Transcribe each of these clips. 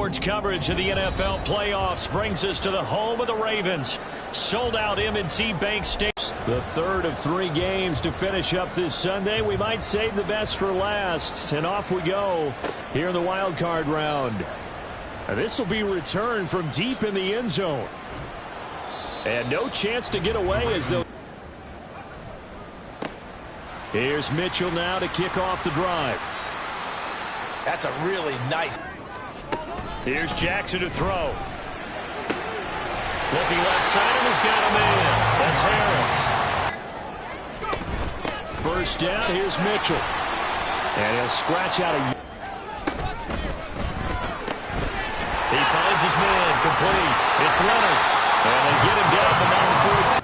Sports coverage of the NFL playoffs brings us to the home of the Ravens. Sold out M&T Bank Stadium. The third of 3 games to finish up this Sunday. We might save the best for last. And off we go here in the wild card round. This will be returned from deep in the end zone. And no chance to get away as though. Here's Mitchell now to kick off the drive. That's a really nice. Here's Jackson to throw. Looking left side and has got a man. That's Harris. First down, here's Mitchell. And he'll scratch out a. He finds his man, complete. It's Leonard. And they get him down the number 14.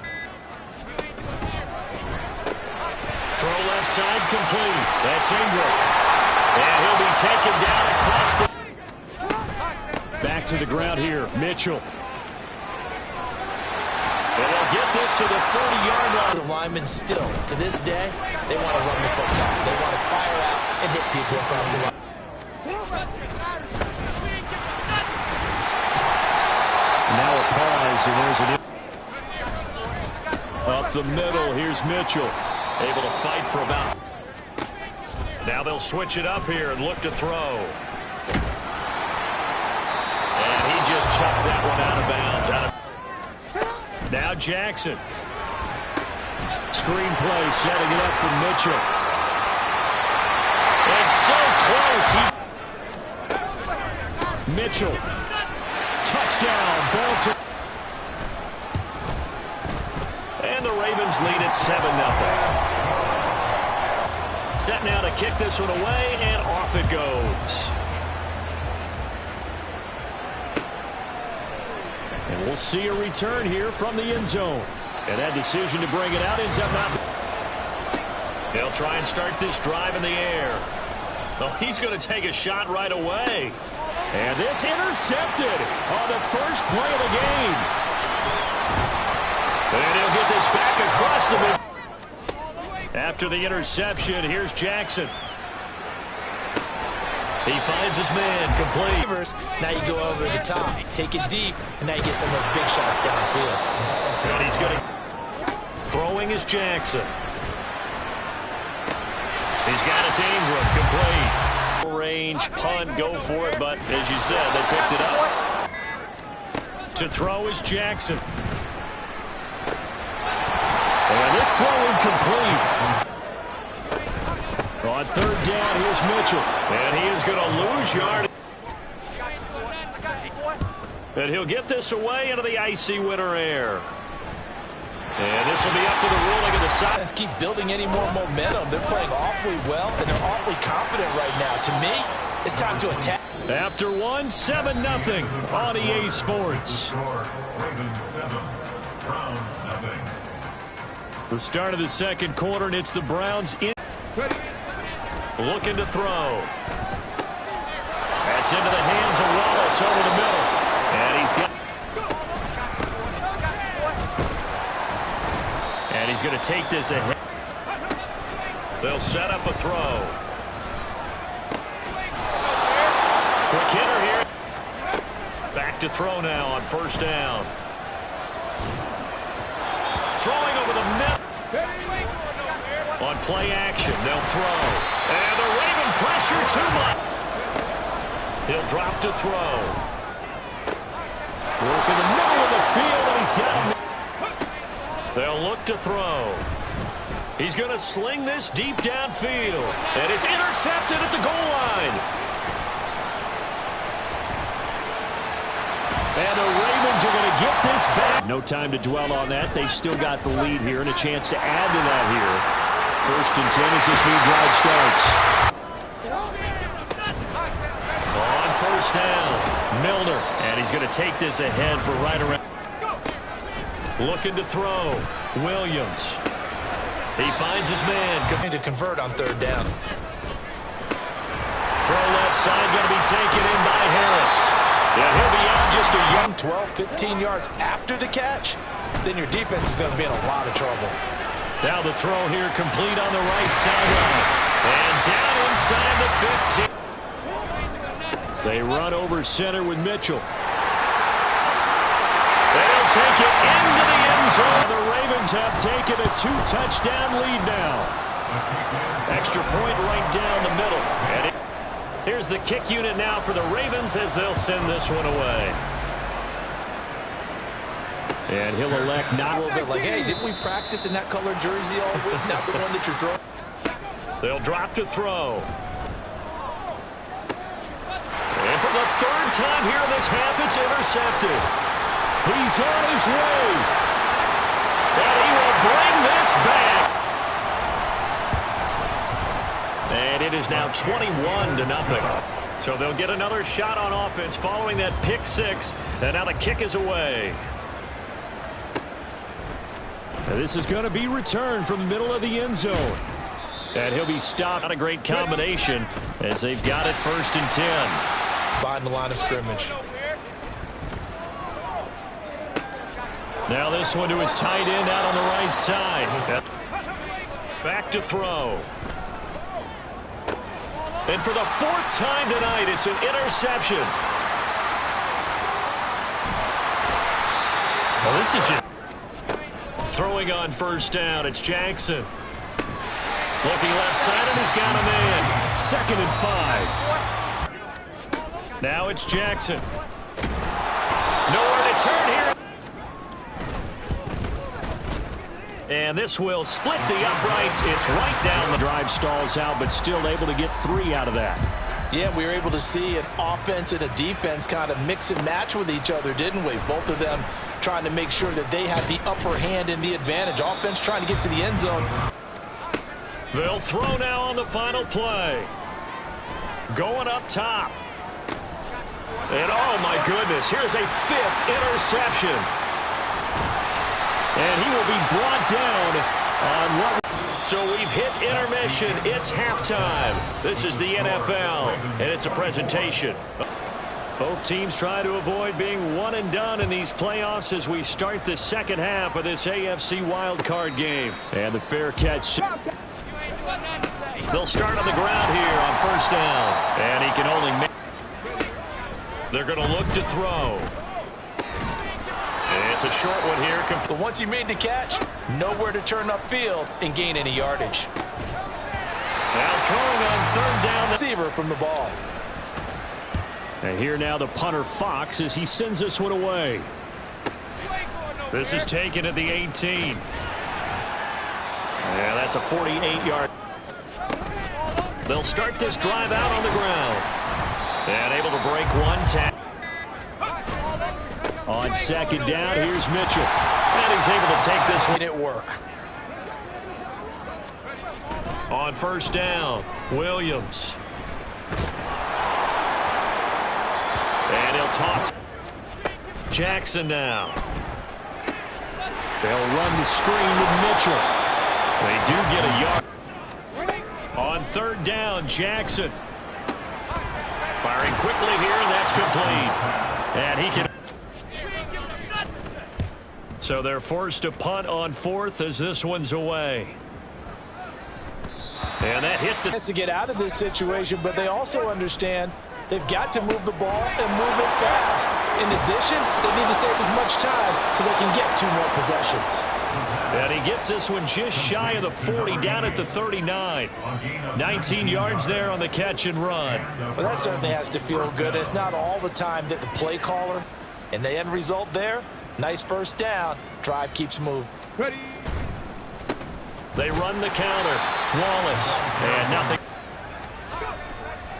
Throw left side, complete. That's Ingram. And he'll be taken down across the. Back to the ground here, Mitchell. And they'll get this to the 30-yard line. The linemen still, to this day, they want to run the football. They want to fire out and hit people across the line. Now a pause, and there's an. Up the middle, here's Mitchell. Able to fight for about. Now they'll switch it up here and look to throw. And he just chucked that one out of bounds. Now Jackson. Screenplay setting it up for Mitchell. It's so close. Mitchell. Touchdown. Baltimore. And the Ravens lead at 7-0. Set now to kick this one away, and off it goes. And we'll see a return here from the end zone. And that decision to bring it out ends up not. They'll try and start this drive in the air. Well, he's going to take a shot right away. And this intercepted on the first play of the game. And he'll get this back across the middle. After the interception, here's Jackson. He finds his man, complete. Now you go over the top, take it deep, and now you get some of those big shots downfield. And he's going to. Throwing is Jackson. He's got it to Ingram, complete. Range, punt, go for it, but as you said, they picked it up. To throw is Jackson. And this throw incomplete. On third down, here's Mitchell. And he is going to lose yard. And he'll get this away into the icy winter air. And this will be up to the ruling of the side. Let's keep building any more momentum. They're playing awfully well, and they're awfully confident right now. To me, it's time to attack. After 7-0 on EA Sports. The start of the second quarter, and it's the Browns in. Looking to throw. That's into the hands of Wallace over the middle. And he's got. And he's going to take this ahead. They'll set up a throw. Quick hitter here. Back to throw now on first down. Throwing over the middle. On play action, they'll throw. And the Raven pressure too much. He'll drop to throw. Work in the middle of the field, and he's got him. They'll look to throw. He's going to sling this deep downfield. And it's intercepted at the goal line. And the Ravens are going to get this back. No time to dwell on that. They've still got the lead here and a chance to add to that here. First and 10 as this new drive starts. On first down, Milner. And he's going to take this ahead for right around. Looking to throw. Williams. He finds his man. Going to convert on third down. Throw left side going to be taken in by Harris. Yeah, he'll be out just a young 12, 15 yards after the catch. Then your defense is going to be in a lot of trouble. Now the throw here complete on the right sideline. And down inside the 15. They run over center with Mitchell. They'll take it into the end zone. The Ravens have taken a 2-touchdown lead now. Extra point right down the middle. And here's the kick unit now for the Ravens as they'll send this one away. And he'll elect not. A little bit like, hey, didn't we practice in that color jersey all week? Not the one that you're throwing. They'll drop to throw. And for the third time here in this half, it's intercepted. He's on his way. And he will bring this back. And it is now 21-0. So they'll get another shot on offense following that pick six. And now the kick is away. And this is going to be returned from the middle of the end zone. And he'll be stopped. Not a great combination as they've got it 1st and 10. Behind the line of scrimmage. Now this one to his tight end out on the right side. Back to throw. And for the 4th time tonight, it's an interception. Well, this is just throwing on 1st down. It's Jackson. Looking left side, and he's got a man. 2nd and 5. Now it's Jackson. Nowhere to turn here. And this will split the uprights. It's right down. The drive stalls out, but still able to get 3 out of that. Yeah, we were able to see an offense and a defense kind of mix and match with each other, didn't we? Both of them trying to make sure that they have the upper hand and the advantage. Offense trying to get to the end zone. They'll throw now on the final play. Going up top. And oh my goodness, here's a 5th interception. And he will be brought down on what? So we've hit intermission. It's halftime. This is the NFL, and it's a presentation. Both teams try to avoid being one and done in these playoffs as we start the second half of this AFC wildcard game. And the fair catch. They'll start on the ground here on 1st down. And he can only make. They're going to look to throw. It's a short one here. But once he made the catch, nowhere to turn upfield and gain any yardage. Now throwing on 3rd down. Receiver from the ball. And here now the punter Fox as he sends this one away. This is taken at the 18. Yeah, that's a 48-yard. They'll start this drive out on the ground. And able to break one tackle. On 2nd down, here's Mitchell. And he's able to take this one. It work. On 1st down, Williams. And he'll toss. Jackson now. They'll run the screen with Mitchell. They do get a yard. On 3rd down, Jackson. Firing quickly here, and that's complete. And he can. So they're forced to punt on 4th as this one's away. And that hits it. To get out of this situation, but they also understand they've got to move the ball and move it fast. In addition, they need to save as much time so they can get 2 more possessions. And he gets this one just shy of the 40, down at the 39. 19 yards there on the catch and run. Well, that certainly has to feel good. It's not all the time that the play caller and the end result there. Nice 1st down. Drive keeps moving. Ready. They run the counter. Wallace. And nothing.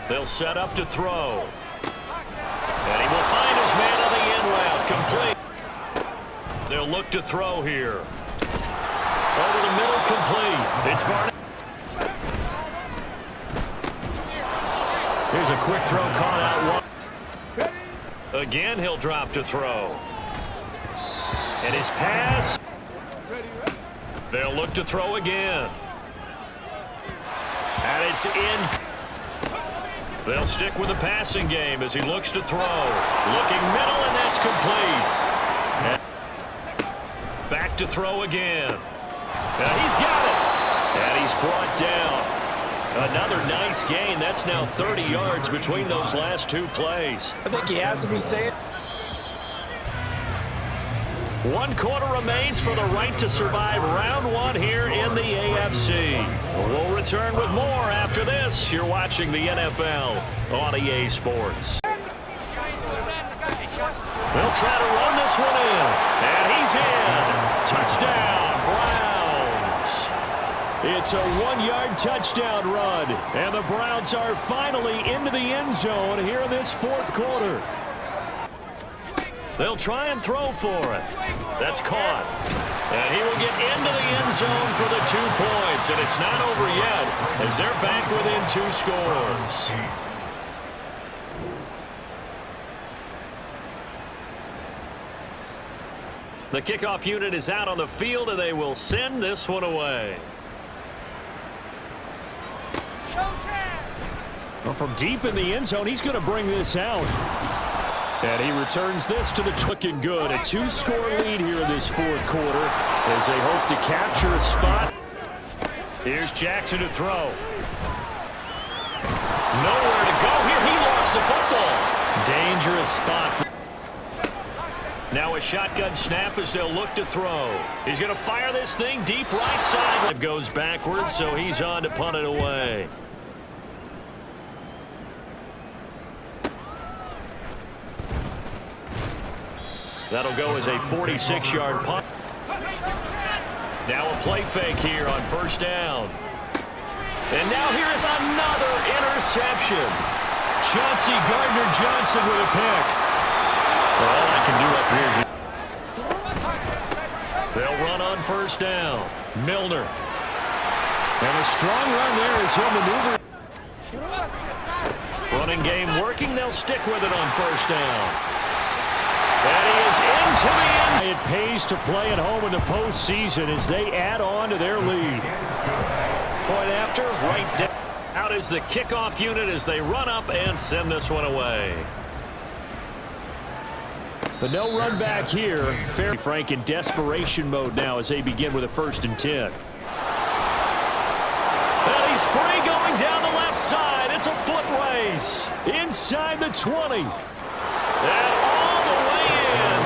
They'll set up to throw. And he will find his man on the end route. Complete. They'll look to throw here. Over the middle, complete. It's Barnett. Here's a quick throw caught out one. Again, he'll drop to throw. And his pass. They'll look to throw again. And it's in. They'll stick with the passing game as he looks to throw. Looking middle, and that's complete. And back to throw again. And he's got it. And he's brought down. Another nice gain. That's now 30 yards between those last two plays. I think he has to be saying. 1 quarter remains for the right to survive round one here in the AFC. We'll return with more after this. You're watching the NFL on EA Sports. They'll try to run this one in. And he's in. Touchdown, Browns. It's a 1-yard touchdown run. And the Browns are finally into the end zone here in this fourth quarter. They'll try and throw for it. That's caught. And he will get into the end zone for the 2 points. And it's not over yet as they're back within 2 scores. The kickoff unit is out on the field, and they will send this one away. Well, from deep in the end zone, he's going to bring this out. And he returns this to the looking good. A 2-score lead here in this fourth quarter as they hope to capture a spot. Here's Jackson to throw. Nowhere to go here. He lost the football. Dangerous spot. Now a shotgun snap as they'll look to throw. He's going to fire this thing deep right side. It goes backwards, so he's on to punt it away. That'll go as a 46-yard punt. Now a play fake here on first down. And now here is another interception. Chauncey Gardner-Johnson with a pick. All I can do up here is they'll run on first down. Milner. And a strong run there as he'll maneuver. Running game working. They'll stick with it on first down. And he is into the end. It pays to play at home in the postseason as they add on to their lead. Point after, right down. Out is the kickoff unit as they run up and send this one away. But no run back here. Frank in desperation mode now as they begin with a 1st and 10. And he's free going down the left side. It's a foot race. Inside the 20. And all the way in.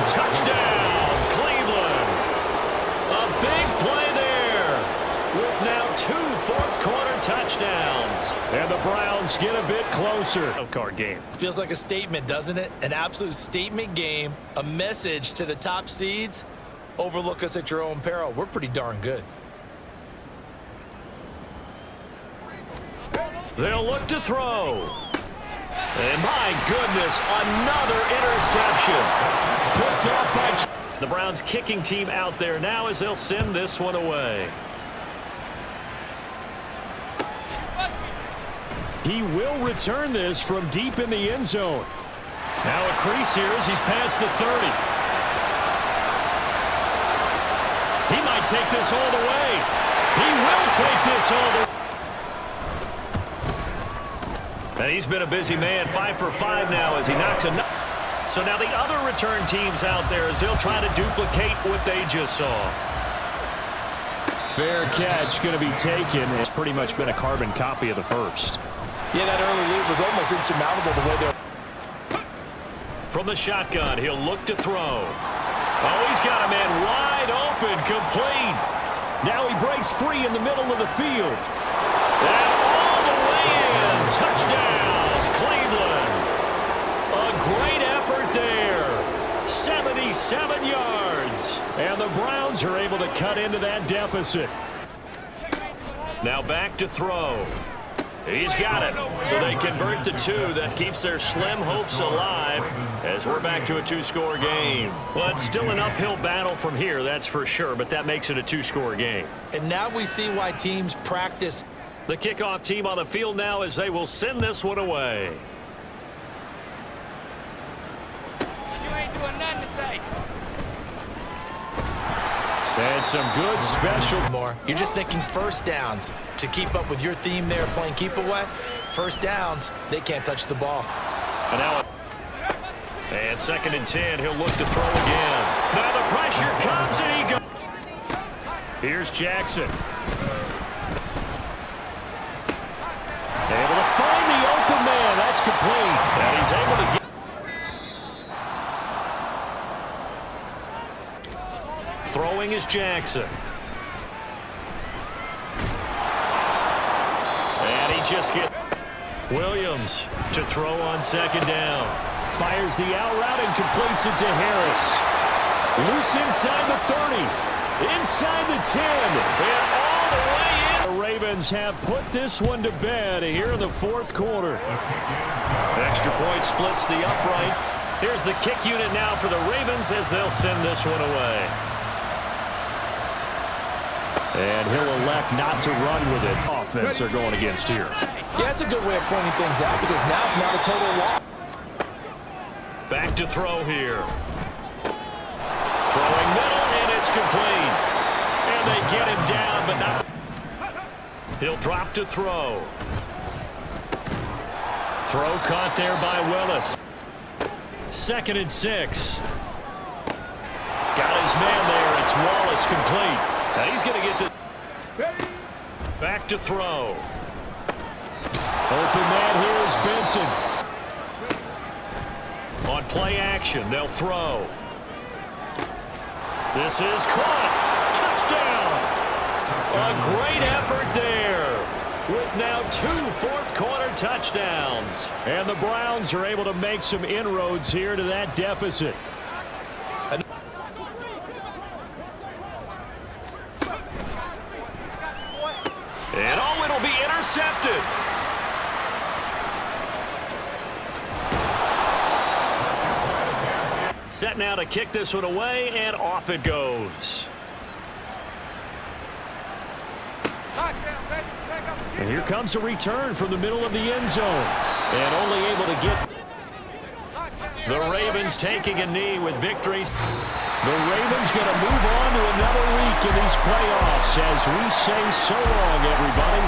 Touchdown, Cleveland. A big play there with now 2 fourth-quarter touchdowns. And the Browns get a bit closer. Card game. Feels like a statement, doesn't it? An absolute statement game. A message to the top seeds. Overlook us at your own peril. We're pretty darn good. They'll look to throw. And my goodness, another interception. Picked off by the Browns kicking team out there now as they'll send this one away. He will return this from deep in the end zone. Now a crease here as he's past the 30. He might take this all the way. He will take this all the way. And he's been a busy man, 5 for 5 now as he knocks a. So now the other return teams out there as they'll try to duplicate what they just saw. Fair catch going to be taken. It's pretty much been a carbon copy of the first. Yeah, that early lead was almost insurmountable the way they're. From the shotgun, he'll look to throw. Oh, he's got a man wide open, complete. Now he breaks free in the middle of the field. And all the way in. Touchdown, Cleveland. A great effort there. 77 yards. And the Browns are able to cut into that deficit. Now back to throw. He's got it. So they convert the 2. That keeps their slim hopes alive as we're back to a 2-score game. Well, it's still an uphill battle from here, that's for sure, but that makes it a 2-score game. And now we see why teams practice. The kickoff team on the field now as they will send this one away. You ain't doing nothing today. And some good special. More. You're just thinking first downs to keep up with your theme there playing keep away. First downs, they can't touch the ball. And 2nd and 10, he'll look to throw again. Now the pressure comes and he goes. complete. And he's able to get... Throwing is Jackson. And he just gets... Williams to throw on second down. Fires the out route and completes it to Harris. Loose inside the 30. Inside the 10. And all the way in. The Ravens have put this one to bed here in the fourth quarter. Extra point splits the upright. Here's the kick unit now for the Ravens as they'll send this one away. And he'll elect not to run with it. Offense they're going against here. Yeah, it's a good way of pointing things out because now it's not a total loss. Back to throw here. Throwing middle, and it's complete. And they get him down, but not. He'll drop to throw. Throw caught there by Willis. 2nd and 6. Got his man there. It's Wallace complete. Now he's going to get the... Back to throw. Open man here is Benson. On play action, they'll throw. This is caught. Touchdown. A great effort there. With now 2 fourth-quarter touchdowns. And the Browns are able to make some inroads here to that deficit. And oh, it'll be intercepted. Set now to kick this one away, and off it goes. And here comes a return from the middle of the end zone. And only able to get... The Ravens taking a knee with victories. The Ravens going to move on to another week in these playoffs as we say so long, everybody.